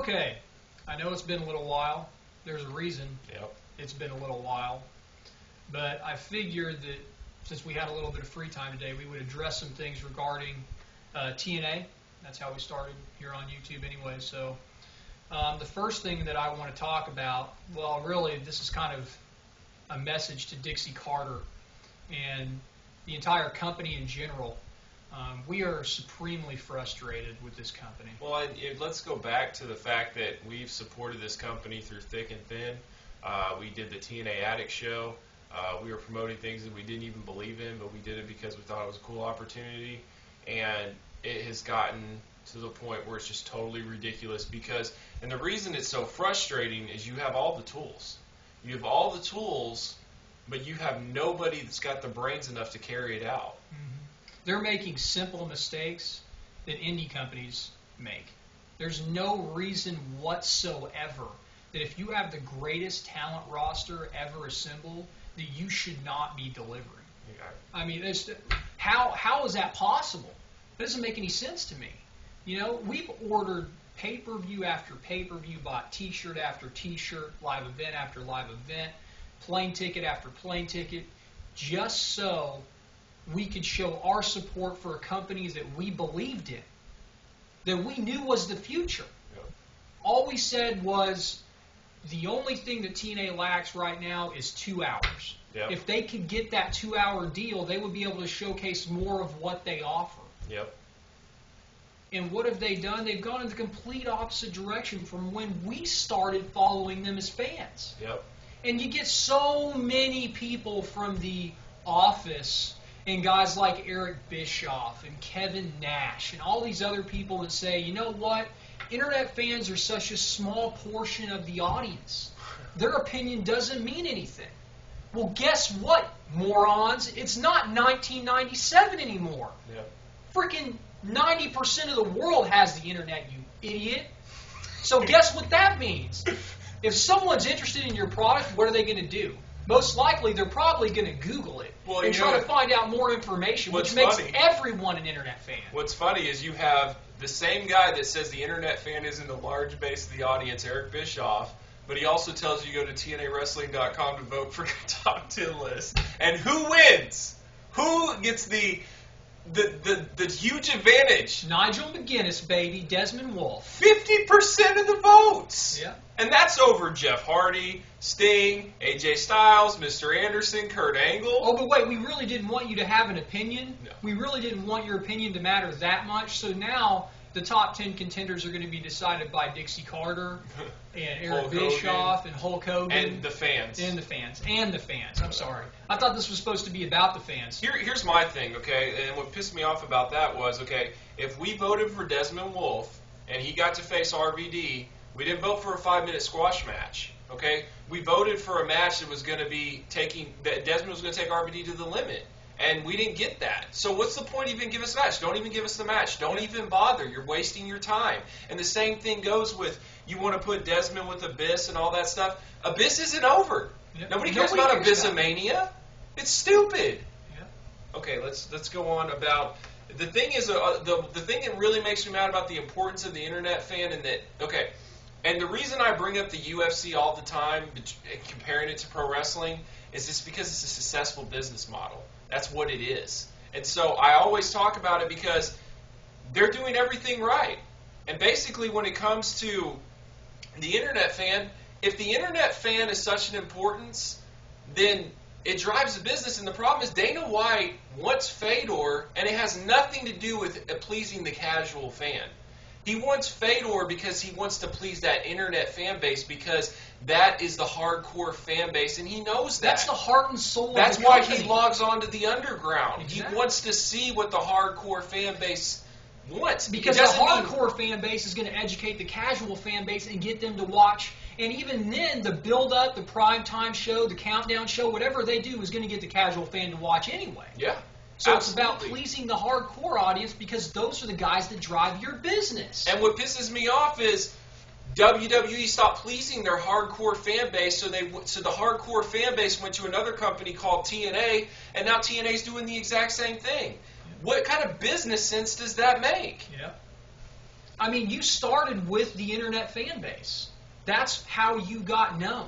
Okay, I know it's been a little while. There's a reason Yep. it's been a little while. But I figured that since we had a little bit of free time today, we would address some things regarding TNA. That's how we started here on YouTube anyway. So the first thing that I want to talk about, well, really, this is kind of a message to Dixie Carter and the entire company in general. We are supremely frustrated with this company. Well, let's go back to the fact that we've supported this company through thick and thin. We did the TNA Addict show. We were promoting things that we didn't even believe in, but we did it because we thought it was a cool opportunity. And it has gotten to the point where it's just totally ridiculous and the reason it's so frustrating is you have all the tools. You have all the tools, but you have nobody that's got the brains enough to carry it out. Mm-hmm. They're making simple mistakes that indie companies make. There's no reason whatsoever that if you have the greatest talent roster ever assembled, that you should not be delivering. Yeah. I mean, how is that possible? It doesn't make any sense to me. You know, we've ordered pay-per-view after pay-per-view, bought T-shirt after T-shirt, live event after live event, plane ticket after plane ticket, just so we could show our support for companies that we believed in, that we knew was the future. Yep. All we said was the only thing that TNA lacks right now is 2 hours. Yep. If they could get that 2-hour deal, they would be able to showcase more of what they offer. Yep. And what have they done? They've gone in the complete opposite direction from when we started following them as fans. Yep. And you get so many people from the office and guys like Eric Bischoff and Kevin Nash and all these other people that say, you know what? Internet fans are such a small portion of the audience. Their opinion doesn't mean anything. Well, guess what, morons? It's not 1997 anymore. Yep. Freaking 90% of the world has the internet, you idiot. So guess what that means? If someone's interested in your product, what are they going to do? Most likely, they're probably going to Google it and try to find out more information, which makes everyone an internet fan. What's funny is you have the same guy that says the internet fan isn't a large base of the audience, Eric Bischoff, but he also tells you to go to TNAWrestling.com to vote for your top 10 list. And who wins? Who gets the huge advantage? Nigel McGuinness, baby. Desmond Wolfe. 50% of the votes. Yeah. And that's over Jeff Hardy, Sting, AJ Styles, Mr. Anderson, Kurt Angle. Oh, but wait, we really didn't want you to have an opinion. No. We really didn't want your opinion to matter that much. So now the top 10 contenders are going to be decided by Dixie Carter and Eric Bischoff and Hulk Hogan. And the fans. And the fans. And the fans. I'm sorry. I thought this was supposed to be about the fans. Here's my thing, okay? And what pissed me off about that was, okay, if we voted for Desmond Wolfe and he got to face RVD, we didn't vote for a 5-minute squash match, okay? We voted for a match that was going to be that Desmond was going to take RVD to the limit. And we didn't get that. So what's the point even give us a match? Don't even give us the match. Don't even bother. You're wasting your time. And the same thing goes with you want to put Desmond with Abyss and all that stuff. Abyss isn't over. Yep. Nobody cares about Abyssomania. It's stupid. Yep. Okay, let's go on about the thing is the thing that really makes me mad about the importance of the internet fan and the reason I bring up the UFC all the time, comparing it to pro wrestling, is just because it's a successful business model. That's what it is. And so I always talk about it because they're doing everything right. And basically when it comes to the internet fan, if the internet fan is such an importance, then it drives the business. And the problem is Dana White wants Fedor, and it has nothing to do with pleasing the casual fan. He wants Fedor because he wants to please that internet fan base because that is the hardcore fan base, and he knows that. That's the heart and soul That's of the why company. he logs on to the underground. Exactly. He wants to see what the hardcore fan base wants. Because the hardcore fan base is going to educate the casual fan base and get them to watch. And even then, the build-up, the primetime show, the countdown show, whatever they do is going to get the casual fan to watch anyway. Yeah. So absolutely. It's about pleasing the hardcore audience because those are the guys that drive your business. And what pisses me off is WWE stopped pleasing their hardcore fan base, so the hardcore fan base went to another company called TNA, and now TNA's doing the exact same thing. What kind of business sense does that make? Yeah. I mean, you started with the internet fan base. That's how you got known.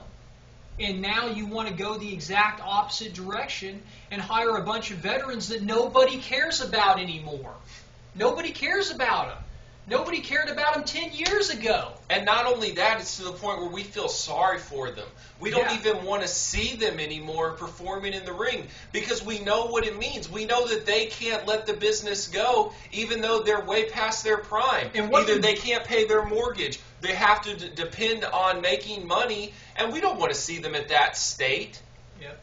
And now you want to go the exact opposite direction and hire a bunch of veterans that nobody cares about anymore. Nobody cares about them. Nobody cared about them 10 years ago. And not only that, it's to the point where we feel sorry for them. We don't even want to see them anymore performing in the ring because we know what it means. We know that they can't let the business go even though they're way past their prime. And either they can't pay their mortgage, they have to depend on making money, and we don't want to see them at that state. Yep.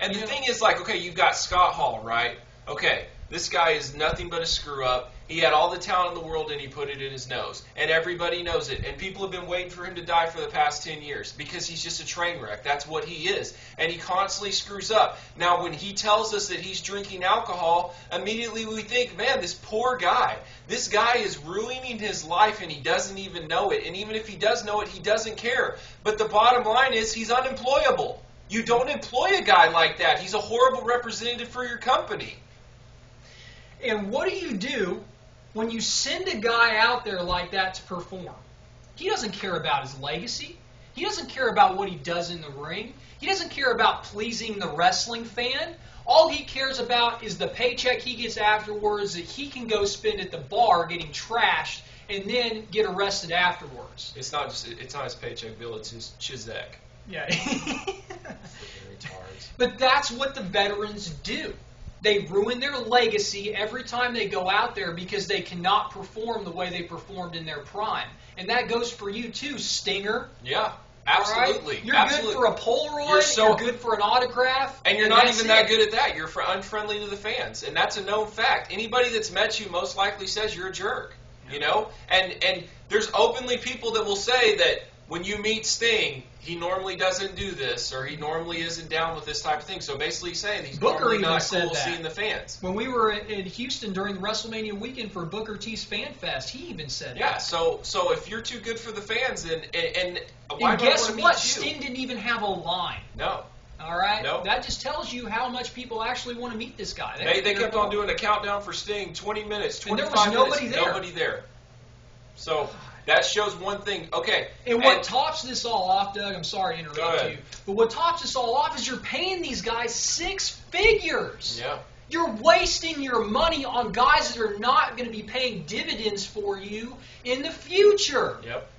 And the thing is, like, okay, you've got Scott Hall, right? Okay, this guy is nothing but a screw-up. He had all the talent in the world, and he put it in his nose. And everybody knows it. And people have been waiting for him to die for the past 10 years because he's just a train wreck. That's what he is. And he constantly screws up. Now, when he tells us that he's drinking alcohol, immediately we think, man, this poor guy. This guy is ruining his life, and he doesn't even know it. And even if he does know it, he doesn't care. But the bottom line is he's unemployable. You don't employ a guy like that. He's a horrible representative for your company. And what do when you send a guy out there like that to perform? He doesn't care about his legacy. He doesn't care about what he does in the ring. He doesn't care about pleasing the wrestling fan. All he cares about is the paycheck he gets afterwards that he can go spend at the bar getting trashed and then get arrested afterwards. It's not his paycheck bill, it's his Chizek. Yeah. But that's what the veterans do. They ruin their legacy every time they go out there because they cannot perform the way they performed in their prime. And that goes for you too, Stinger. Yeah, absolutely. Right? You're absolutely. good for a Polaroid, you're good for an autograph. And you're not even that good at that. You're unfriendly to the fans. And that's a known fact. Anybody that's met you most likely says you're a jerk. Yeah. You know? And there's openly people that will say that when you meet Sting, he normally doesn't do this, or he normally isn't down with this type of thing. So basically saying he's normally not cool seeing the fans. When we were in Houston during the WrestleMania weekend for Booker T's Fan Fest, he even said that. Yeah, so if you're too good for the fans, and why and guess what? Sting didn't even have a line. No. All right? No. That just tells you how much people actually want to meet this guy. They kept on doing a countdown for Sting, 20 minutes, 25 minutes. And there was nobody there. Nobody there. So that shows one thing. Okay. And what tops this all off, Doug, I'm sorry to interrupt you, but what tops this all off is you're paying these guys 6 figures. Yeah. You're wasting your money on guys that are not going to be paying dividends for you in the future. Yep.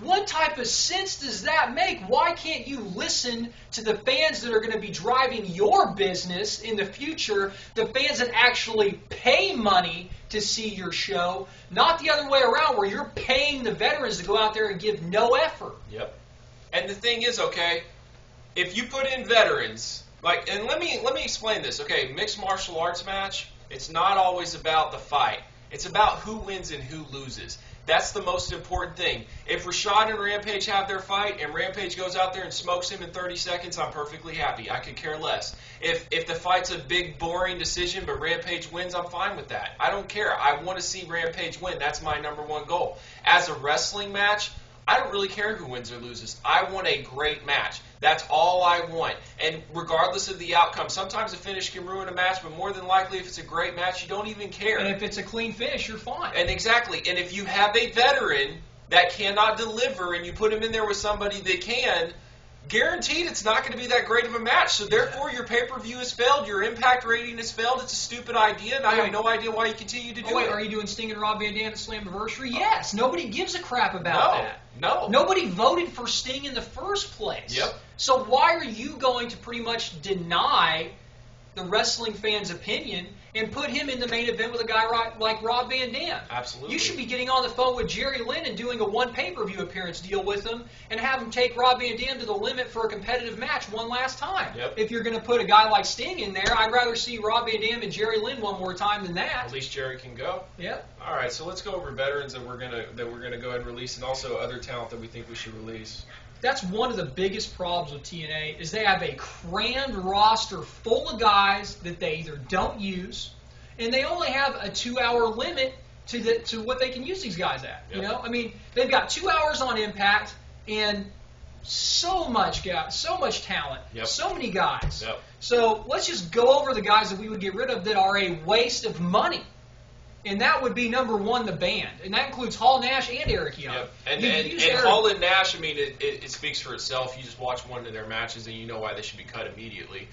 What type of sense does that make? Why can't you listen to the fans that are going to be driving your business in the future, the fans that actually pay money to see your show, not the other way around where you're paying the veterans to go out there and give no effort? Yep. And the thing is, okay, if you put in veterans, and let me explain this. Okay, mixed martial arts match, it's not always about the fight. It's about who wins and who loses. That's the most important thing. If Rashad and Rampage have their fight and Rampage goes out there and smokes him in 30 seconds, I'm perfectly happy. I could care less. If the fight's a big, boring decision but Rampage wins, I'm fine with that. I don't care. I want to see Rampage win. That's my number one goal. As a wrestling match, I don't really care who wins or loses. I want a great match. That's all I want. And regardless of the outcome, sometimes a finish can ruin a match, but more than likely if it's a great match, you don't even care. And if it's a clean finish, you're fine. And exactly. And if you have a veteran that cannot deliver and you put him in there with somebody that can, guaranteed it's not going to be that great of a match. So therefore your pay-per-view has failed, your impact rating has failed. It's a stupid idea, and I have no idea why you continue to do it. Are you doing Sting and Rob Van Dam at Slammiversary? Yes. Nobody gives a crap about that. No. Nobody voted for Sting in the first place. Yep. So why are you going to pretty much deny the wrestling fan's opinion and put him in the main event with a guy like Rob Van Dam? Absolutely. You should be getting on the phone with Jerry Lynn and doing a one pay-per-view appearance deal with him and have him take Rob Van Dam to the limit for a competitive match one last time. Yep. If you're going to put a guy like Sting in there, I'd rather see Rob Van Dam and Jerry Lynn one more time than that. At least Jerry can go. Yep. All right, so let's go over veterans that we're gonna go ahead and release, and also other talent that we think we should release. That's one of the biggest problems with TNA is they have a crammed roster full of guys that they either don't use, and they only have a 2-hour limit to what they can use these guys at. Yep. You know, I mean, they've got 2 hours on Impact and so much talent, Yep. so many guys. Yep. So let's just go over the guys that we would get rid of that are a waste of money. And that would be number one, the band. And that includes Hall Nash and Eric Young. Yep. And Eric, Hall and Nash, I mean, it speaks for itself. You just watch one of their matches and you know why they should be cut immediately.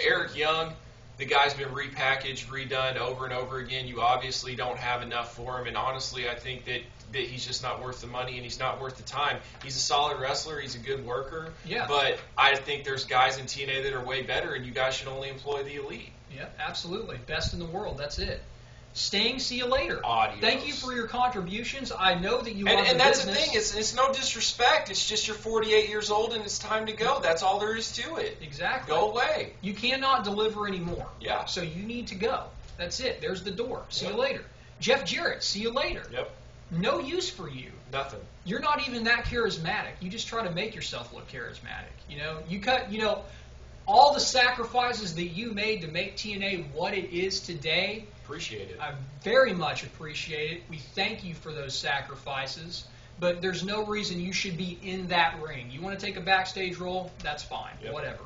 Eric Young, the guy's been repackaged, redone over and over again. You obviously don't have enough for him. And honestly, I think that he's just not worth the money and he's not worth the time. He's a solid wrestler. He's a good worker. Yeah. But I think there's guys in TNA that are way better, and you guys should only employ the elite. Yeah, absolutely. Best in the world. That's it. Sting, see you later. Adios. Thank you for your contributions. I know that you love and the that's business. the thing. It's no disrespect. It's just you're 48 years old and it's time to go. That's all there is to it. Exactly. Go away. You cannot deliver anymore. Yeah. So you need to go. That's it. There's the door. See Yep. you later. Jeff Jarrett, see you later. Yep. No use for you. Nothing. You're not even that charismatic. You just try to make yourself look charismatic. All the sacrifices that you made to make TNA what it is today, Appreciate it. I very much appreciate it. We thank you for those sacrifices, but there's no reason you should be in that ring. You want to take a backstage role? That's fine. Yep. Whatever.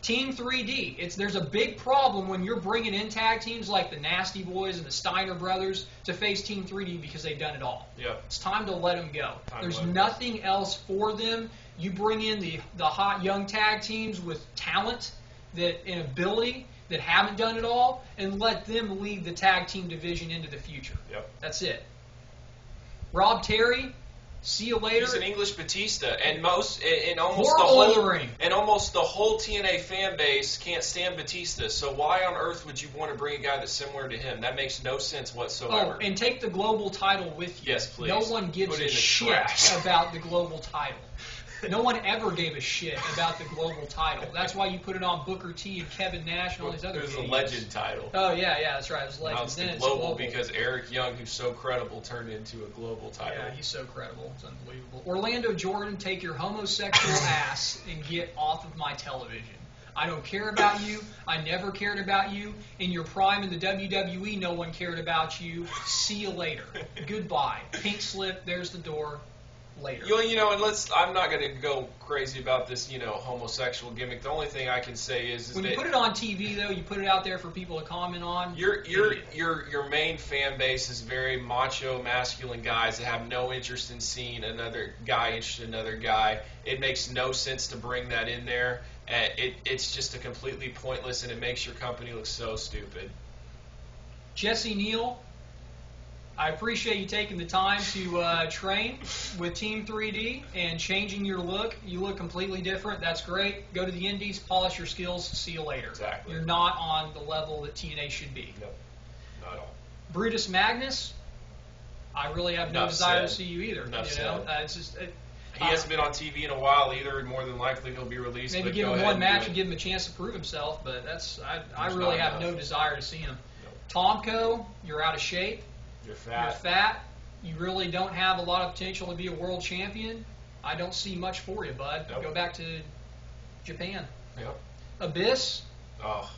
Team 3D. There's a big problem when you're bringing in tag teams like the Nasty Boys and the Steiner Brothers to face Team 3D because they've done it all. Yep. It's time to let them go. Time to There's let 'em nothing else for them. You bring in the hot young tag teams with talent and ability that haven't done it all, and let them lead the tag team division into the future. Yep. That's it. Rob Terry, see you later. He's an English Batista, and almost Horrible in the ring. and almost the whole TNA fan base can't stand Batista. So why on earth would you want to bring a guy that's similar to him? That makes no sense whatsoever. Oh, and take the global title with you. Yes, please. No one gives Put it a in the shit trash. about the global title. No one ever gave a shit about the global title. That's why you put it on Booker T and Kevin Nash and all these other It was a idiots. legend title. Oh, yeah, that's right. It was legend. Now it's Then the it's global because Eric Young, who's so credible, turned into a global title. Yeah, he's so credible. It's unbelievable. Orlando Jordan, take your homosexual ass and get off of my television. I don't care about you. I never cared about you. In your prime in the WWE, no one cared about you. See you later. Goodbye. Pink slip, there's the door. Later. And I'm not going to go crazy about this, homosexual gimmick. The only thing I can say is when that you put it on TV, though, you put it out there for people to comment on. your main fan base is very macho, masculine guys that have no interest in seeing another guy interested in another guy. It makes no sense to bring that in there. It's just a completely pointless, and it makes your company look so stupid. Jesse Neal, I appreciate you taking the time to train with Team 3D and changing your look. You look completely different. That's great. Go to the Indies, polish your skills, see you later. Exactly. You're not on the level that TNA should be. Nope, not at all. Brutus Magnus, I really have no Enough desire to said. see you either. Enough It's just He hasn't been on TV in a while either, and more than likely he'll be released. maybe but give go him ahead one and match do and it. give him a chance to prove himself, but I There's really not have enough. no desire to see him. Nope. Tomko, you're out of shape. You're You're fat. fat. You really don't have a lot of potential to be a world champion. I don't see much for you, bud. Nope. Go back to Japan. Yep. Abyss, Oh,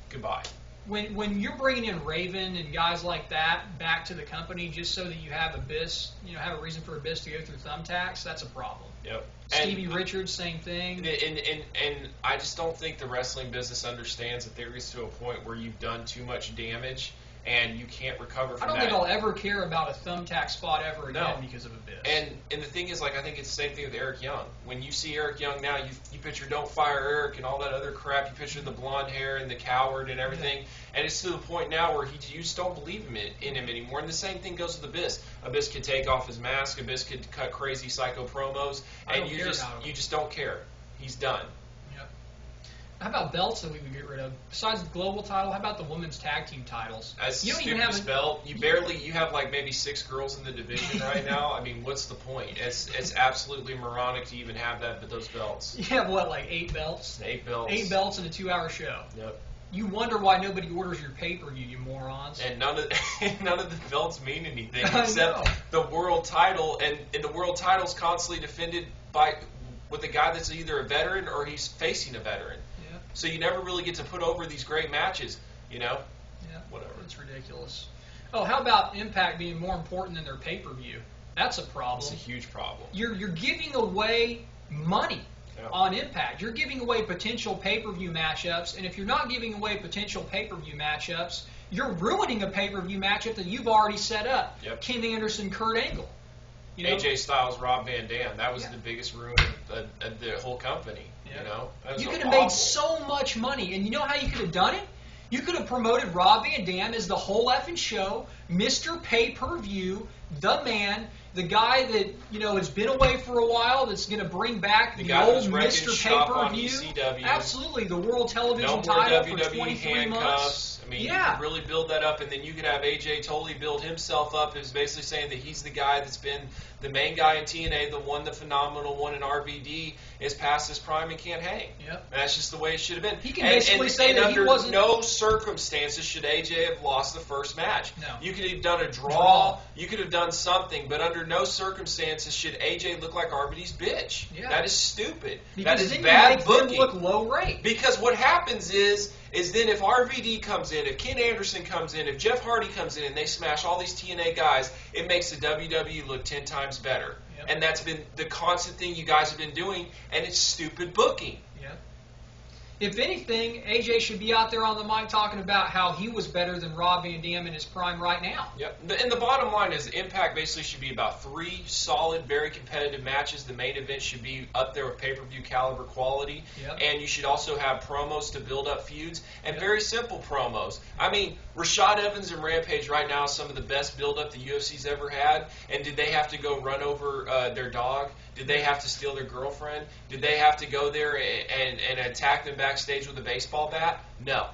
goodbye. when you're bringing in Raven and guys like that back to the company just so that you have Abyss, have a reason for Abyss to go through thumbtacks, that's a problem. Yep. Stevie Richards, same thing. And I just don't think the wrestling business understands that there is to a point where you've done too much damage and you can't recover from I don't that. think I'll ever care about a thumbtack spot ever again No. because of Abyss. And the thing is, I think it's the same thing with Eric Young. When you see Eric Young now, you picture Don't Fire Eric and all that other crap. You picture the blonde hair and the coward and everything. Yeah. And it's to the point now where you just don't believe in him anymore. And the same thing goes with Abyss. Abyss could take off his mask. Abyss could cut crazy psycho promos. I And don't you care just about him. you just don't care. He's done. Yep. How about belts that we would get rid of? Besides the global title, how about the women's tag team titles? That's You the don't even have stupidest a- belt. You have like maybe 6 girls in the division right now. I mean, what's the point? It's absolutely moronic to even have that, but those belts. You have what, like 8 belts? 8 belts. 8 belts in a 2-hour show. Yep. You wonder why nobody orders your pay-per-view, you morons. And none of the belts mean anything I except know. the world title, and the world title's constantly defended with a guy that's either a veteran or he's facing a veteran. Yeah, So you never really get to put over these great matches, yeah. Whatever. It's ridiculous. Oh, how about Impact being more important than their pay-per-view? That's a problem. It's a huge problem. You're giving away money Yeah. on Impact. You're giving away potential pay-per-view matchups, and if you're not giving away potential pay-per-view matchups, you're ruining a pay-per-view matchup that you've already set up. Yep. Ken Anderson, Kurt Angle. You know? AJ Styles, Rob Van Dam. That was the biggest ruin of the whole company. Yeah. You know, that was You could have awful. made so much money, and you know how you could have done it? You could have promoted Rob Van Dam as the whole effing show, Mr. Pay-Per-View, the man, the guy that, you know, has been away for a while, that's going to bring back the guy old who's wrecking Mr. shop on Pay-Per-View. ECW. Absolutely, the world television No more title for WWE 23 handcuffs. months. I mean, Yeah. you could really build that up, and then you could have AJ totally build himself up as basically saying that he's the guy that's been the main guy in TNA, the one, the phenomenal one in RVD, is past his prime and can't hang. Yep. And that's just the way it should have been. He can basically say that he under wasn't- no circumstances should AJ have lost the first match. No. You could have done a draw. You could have done something, but under no circumstances should AJ look like RVD's bitch. Yeah. That is stupid. Because that is then bad you make booking. them look low rate. Because what happens is then if RVD comes in, if Ken Anderson comes in, if Jeff Hardy comes in and they smash all these TNA guys, it makes the WWE look 10 times better. Yep. And that's been the constant thing you guys have been doing, and it's stupid booking. Yeah. If anything, AJ should be out there on the mic talking about how he was better than Rob Van Dam in his prime right now. Yep. And the bottom line is Impact basically should be about 3 solid, very competitive matches. The main event should be up there with pay-per-view caliber quality. Yep. And you should also have promos to build up feuds, and Yep. very simple promos. I mean, Rashad Evans and Rampage right now is some of the best build-up the UFC's ever had. And did they have to go run over their dog? Did they have to steal their girlfriend? Did they have to go there and attack them backstage with a baseball bat? No.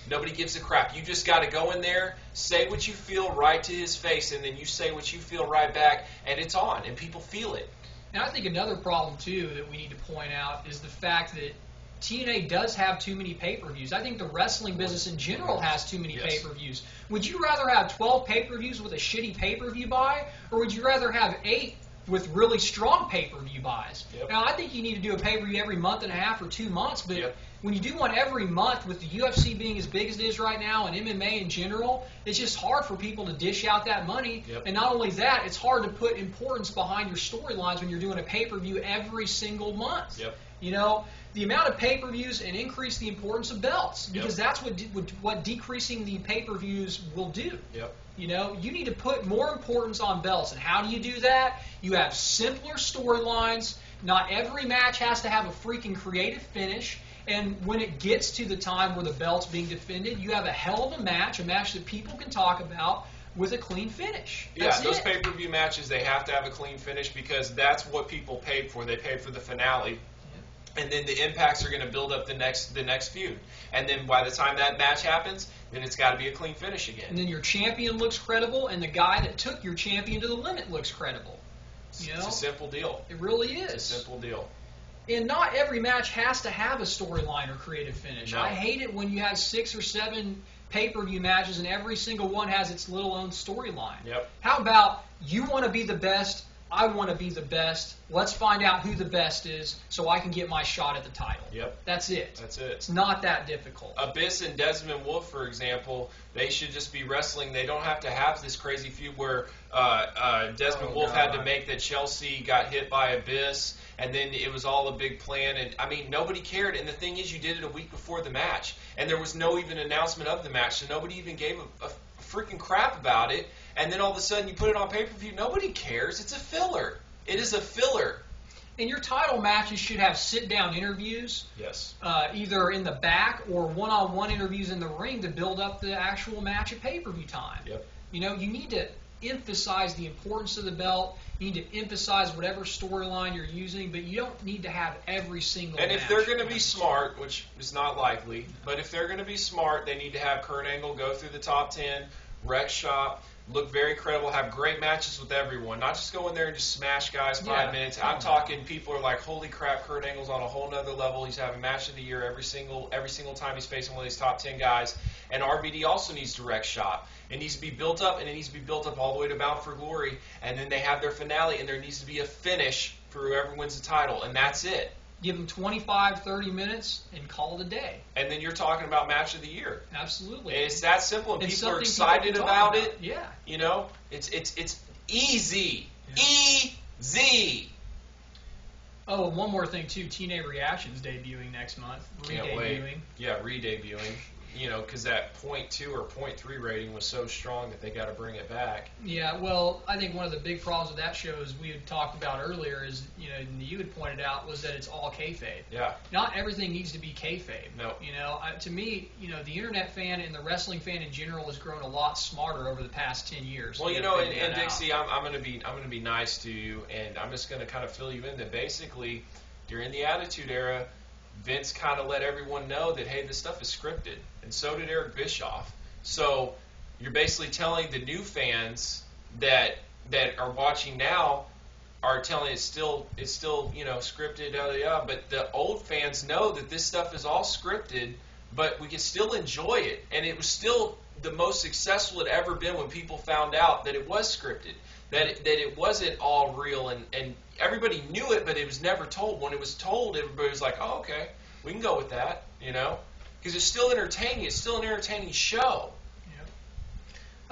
Nobody gives a crap. You just got to go in there, say what you feel right to his face, and then you say what you feel right back, and it's on, and people feel it. And I think another problem, too, that we need to point out is the fact that TNA does have too many pay-per-views. I think the wrestling business in general has too many Yes. pay-per-views. Would you rather have 12 pay-per-views with a shitty pay-per-view buy, or would you rather have 8 with really strong pay-per-view buys? Yep. Now, I think you need to do a pay-per-view every month and a half or 2 months, but Yep. when you do one every month with the UFC being as big as it is right now and MMA in general, it's just hard for people to dish out that money. Yep. And not only that, it's hard to put importance behind your storylines when you're doing a pay-per-view every single month. Yep. You know, the amount of pay-per-views and increase the importance of belts, because Yep. that's what decreasing the pay-per-views will do. Yep. You know, you need to put more importance on belts. And how do you do that? You have simpler storylines. Not every match has to have a freaking creative finish. And when it gets to the time where the belt's being defended, you have a hell of a match that people can talk about with a clean finish. That's Yeah, those it. pay-per-view matches, they have to have a clean finish because that's what people paid for. They paid for the finale. And then the impacts are going to build up the next feud. And then by the time that match happens, then it's got to be a clean finish again. And then your champion looks credible, and the guy that took your champion to the limit looks credible. You know? It's a simple deal. It really is. It's a simple deal. And not every match has to have a storyline or creative finish. No. I hate it when you have 6 or 7 pay-per-view matches and every single one has its little own storyline. Yep. How about you want to be the best, I want to be the best, let's find out who the best is so I can get my shot at the title. Yep. That's it. That's it. It's not that difficult. Abyss and Desmond Wolf, for example, they should just be wrestling. They don't have to have this crazy feud where Desmond Wolf had to make that Chelsea got hit by Abyss, and then it was all a big plan. And I mean, nobody cared. And the thing is, you did it a week before the match, and there was no even announcement of the match, so nobody even gave a freaking crap about it. And then all of a sudden, you put it on pay-per-view. Nobody cares. It's a filler. It is a filler. And your title matches should have sit-down interviews, Yes. either in the back or one-on-one interviews in the ring to build up the actual match at pay-per-view time. Yep. You know, you need to emphasize the importance of the belt. You need to emphasize whatever storyline you're using, but you don't need to have every single And match. if they're going to be smart, which is not likely, but if they're going to be smart, they need to have Kurt Angle go through the top 10, wreck shop, look very credible, have great matches with everyone, not just go in there and just smash guys 5 minutes. I'm talking people are like, holy crap, Kurt Angle's on a whole nother level. He's having match of the year every single time he's facing one of these top 10 guys. And RVD also needs to wreck shop. It needs to be built up, and it needs to be built up all the way to Bound for Glory. And then they have their finale, and there needs to be a finish for whoever wins the title, and that's it. Give them 25, 30 minutes and call it a day. And then you're talking about match of the year. Absolutely. And it's that simple, and It's people are something excited people can talk about it. Yeah. You know, it's easy. Yeah. Easy. Oh, and one more thing, too. TNA Reactions debuting next month. Can't wait. Re-debuting. Yeah, re-debuting. because that .2 or .3 rating was so strong that they got to bring it back. Yeah, well, I think one of the big problems with that show, as we had talked about earlier, is, and you had pointed out, was that it's all kayfabe. Yeah. Not everything needs to be kayfabe. No. To me, the internet fan and the wrestling fan in general has grown a lot smarter over the past 10 years. Well, and Dixie, I'm going to be nice to you, and I'm just going to kind of fill you in that basically during the Attitude Era, Vince kind of let everyone know that, hey, this stuff is scripted, and so did Eric Bischoff. So you're basically telling the new fans that are watching now are telling it's still scripted, but the old fans know that this stuff is all scripted, but we can still enjoy it, and it was still the most successful it ever been when people found out that it was scripted, that it wasn't all real, and everybody knew it, but it was never told. When it was told, everybody was like, oh, okay, we can go with that, because it's still entertaining. It's still an entertaining show. Yep.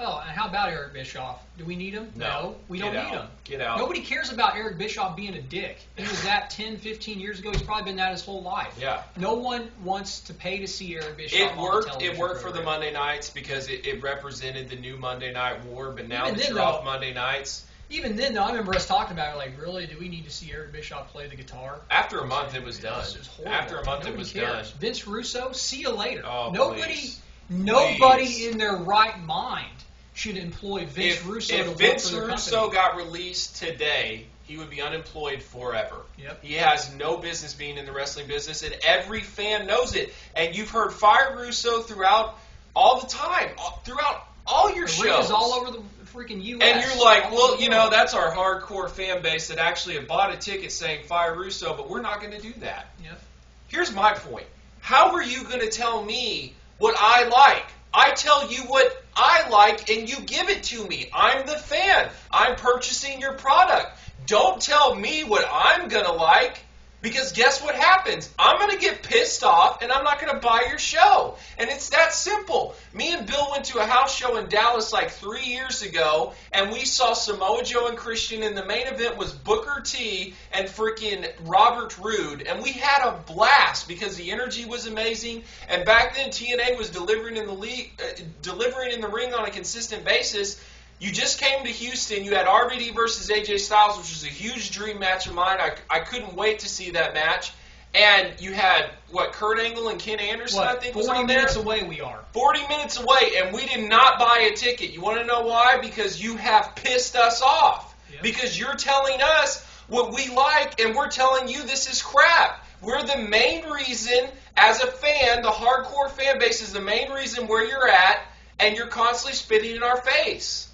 Oh, and how about Eric Bischoff? Do we need him? No, we don't need him. Get out. Nobody cares about Eric Bischoff being a dick. He was that 10, 15 years ago. He's probably been that his whole life. Yeah. No one wants to pay to see Eric Bischoff It on the worked. television It worked for program. the Monday nights because it represented the new Monday Night War, but now Even that then, you're though, off Monday nights. Even then, though, I remember us talking about it, like, really, do we need to see Eric Bischoff play the guitar? After a month, it was done. It was horrible. After a month, Nobody it was cares. done. Vince Russo, see you later. Oh, Nobody please. in their right mind should employ Vince Russo to if work Vince for their Russo company. got released today, he would be unemployed forever. Yep. He has no business being in the wrestling business, and every fan knows it. And you've heard Fire Russo throughout all the time, throughout all your shows. Arenas all over the freaking U.S. And you're like, well, that's our hardcore fan base that actually have bought a ticket saying Fire Russo, but we're not going to do that. Yep. Here's my point. How are you going to tell me what I like? I tell you what I like, and you give it to me. I'm the fan. I'm purchasing your product. Don't tell me what I'm going to like, because guess what happens? I'm going to get pissed off, and I'm not going to buy your show. And it's that simple. Me and Bill went to a house show in Dallas like 3 years ago, and we saw Samoa Joe and Christian, and the main event was Booker T and freaking Robert Roode. And we had a blast because the energy was amazing. And back then, TNA was delivering in the ring on a consistent basis. You just came to Houston. You had RVD versus AJ Styles, which was a huge dream match of mine. I couldn't wait to see that match. And you had, Kurt Angle and Ken Anderson, I think, was on 40 there? minutes away we are. 40 minutes away, and we did not buy a ticket. You want to know why? Because you have pissed us off. Yep. Because you're telling us what we like, and we're telling you this is crap. We're the main reason, as a fan, the hardcore fan base is the main reason where you're at, and you're constantly spitting in our face.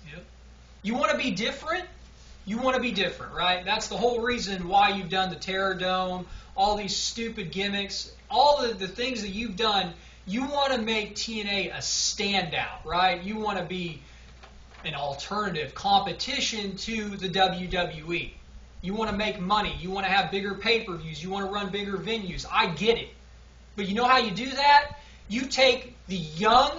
You want to be different? You want to be different, right? That's the whole reason why you've done the Terror Dome, all these stupid gimmicks, all the things that you've done. You want to make TNA a standout, right? You want to be an alternative competition to the WWE. You want to make money. You want to have bigger pay-per-views. You want to run bigger venues. I get it. But you know how you do that? You take the young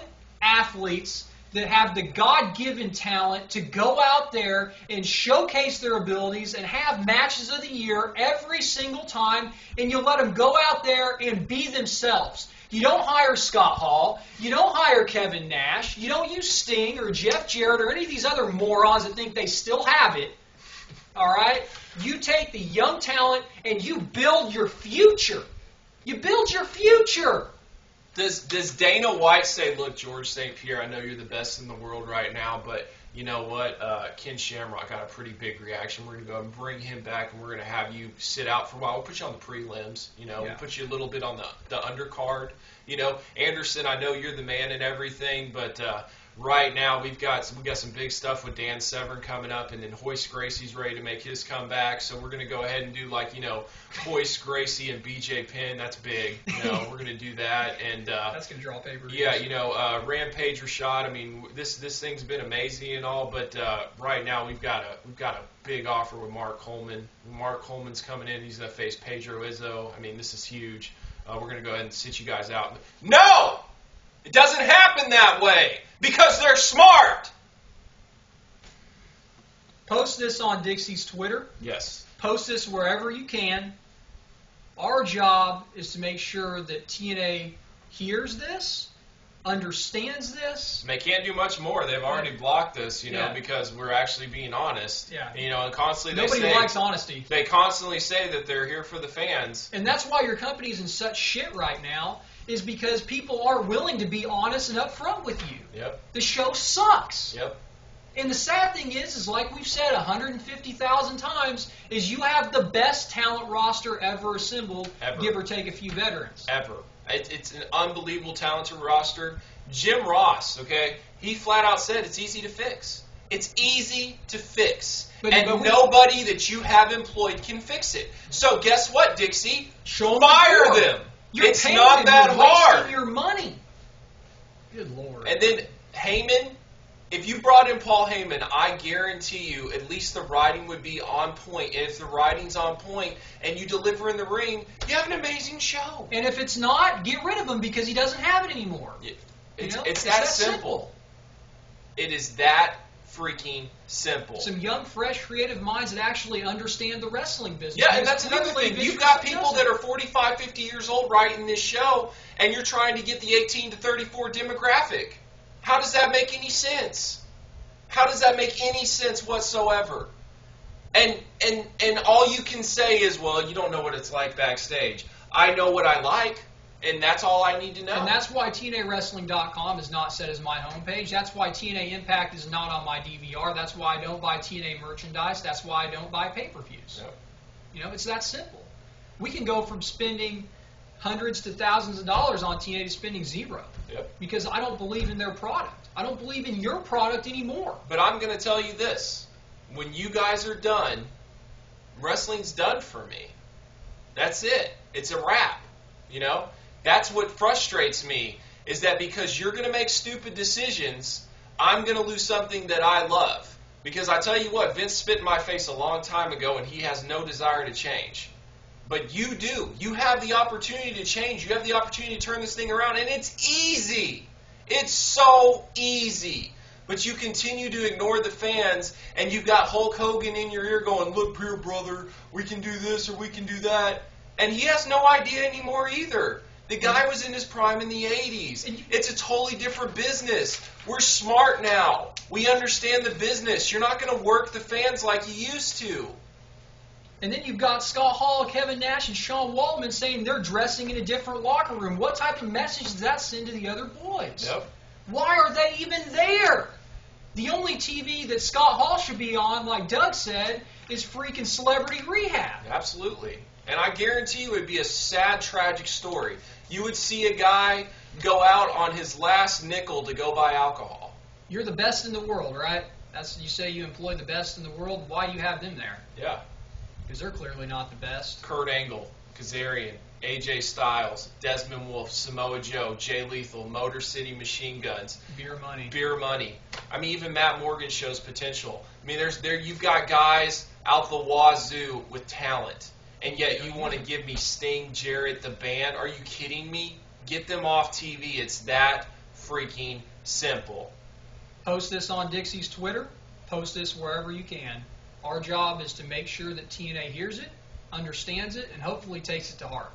athletes that have the God-given talent to go out there and showcase their abilities and have matches of the year every single time, and you let them go out there and be themselves. You don't hire Scott Hall. You don't hire Kevin Nash. You don't use Sting or Jeff Jarrett or any of these other morons that think they still have it. All right? You take the young talent and you build your future. You build your future. Does Dana White say, look, George St. Pierre, I know you're the best in the world right now, but you know what? Ken Shamrock got a pretty big reaction. We're going to go and bring him back, and we're going to have you sit out for a while. We'll put you on the prelims. We'll put you a little bit on the undercard. Anderson, I know you're the man and everything, but right now we got some big stuff with Dan Severn coming up, and then Hoist Gracie's ready to make his comeback. So we're going to go ahead and do Hoist Gracie and BJ Penn. That's big. We're going to do that, and that's going to draw papers. Yeah, Rampage Rashad. I mean, this thing's been amazing and all, but right now we've got a big offer with Mark Coleman. Mark Coleman's coming in. He's going to face Pedro Izzo. I mean, this is huge. We're going to go ahead and sit you guys out. No! It doesn't happen that way because they're smart. Post this on Dixie's Twitter. Yes. Post this wherever you can. Our job is to make sure that TNA hears this understands this. And they can't do much more. They've already blocked us, because we're actually being honest. Yeah. And constantly Nobody likes honesty. They constantly say that they're here for the fans. And that's why your company's in such shit right now, is because people are willing to be honest and upfront with you. Yep. The show sucks. Yep. And the sad thing is like we've said 150,000 times, is you have the best talent roster ever assembled, give or take a few veterans. Ever. It's an unbelievable talented roster. Jim Ross, okay, he flat out said it's easy to fix. It's easy to fix. But nobody that you have employed can fix it. So guess what, Dixie? Fire them. It's not that hard. Wasting your money. Good Lord. And then Heyman, if you brought in Paul Heyman, I guarantee you at least the writing would be on point. And if the writing's on point and you deliver in the ring, you have an amazing show. And if it's not, get rid of him because he doesn't have it anymore. It's that simple. It is that freaking simple. Some young, fresh, creative minds that actually understand the wrestling business. Yeah, and that's another thing. You've got people that are 45, 50 years old writing this show, and you're trying to get the 18 to 34 demographic. How does that make any sense? How does that make any sense whatsoever? And all you can say is, well, you don't know what it's like backstage. I know what I like, and that's all I need to know. And that's why TNAWrestling.com is not set as my homepage. That's why TNA Impact is not on my DVR. That's why I don't buy TNA merchandise. That's why I don't buy pay-per-views. Yep. It's that simple. We can go from spending hundreds to thousands of dollars on TNA to spending zero. Yep. Because I don't believe in their product. I don't believe in your product anymore. But I'm going to tell you this. When you guys are done, wrestling's done for me. That's it. It's a wrap. That's what frustrates me, is that because you're going to make stupid decisions, I'm going to lose something that I love. Because I tell you what, Vince spit in my face a long time ago, and he has no desire to change. But you do. You have the opportunity to change. You have the opportunity to turn this thing around, and it's easy. It's so easy. But you continue to ignore the fans, and you've got Hulk Hogan in your ear going, look here, brother, we can do this or we can do that. And he has no idea anymore either. The guy was in his prime in the 80s. It's a totally different business. We're smart now. We understand the business. You're not going to work the fans like you used to. And then you've got Scott Hall, Kevin Nash, and Sean Waltman saying they're dressing in a different locker room. What type of message does that send to the other boys? Yep. Why are they even there? The only TV that Scott Hall should be on, like Doug said, is freaking Celebrity Rehab. Absolutely. And I guarantee you it would be a sad, tragic story. You would see a guy go out on his last nickel to go buy alcohol. You're the best in the world, right? You say you employ the best in the world. Why do you have them there? Yeah. Because they're clearly not the best. Kurt Angle, Kazarian, AJ Styles, Desmond Wolfe, Samoa Joe, Jay Lethal, Motor City Machine Guns. Beer money. Beer money. I mean, even Matt Morgan shows potential. I mean, you've got guys out the wazoo with talent. And yet you want to give me Sting, Jarrett, the band? Are you kidding me? Get them off TV. It's that freaking simple. Post this on Dixie's Twitter. Post this wherever you can. Our job is to make sure that TNA hears it, understands it, and hopefully takes it to heart.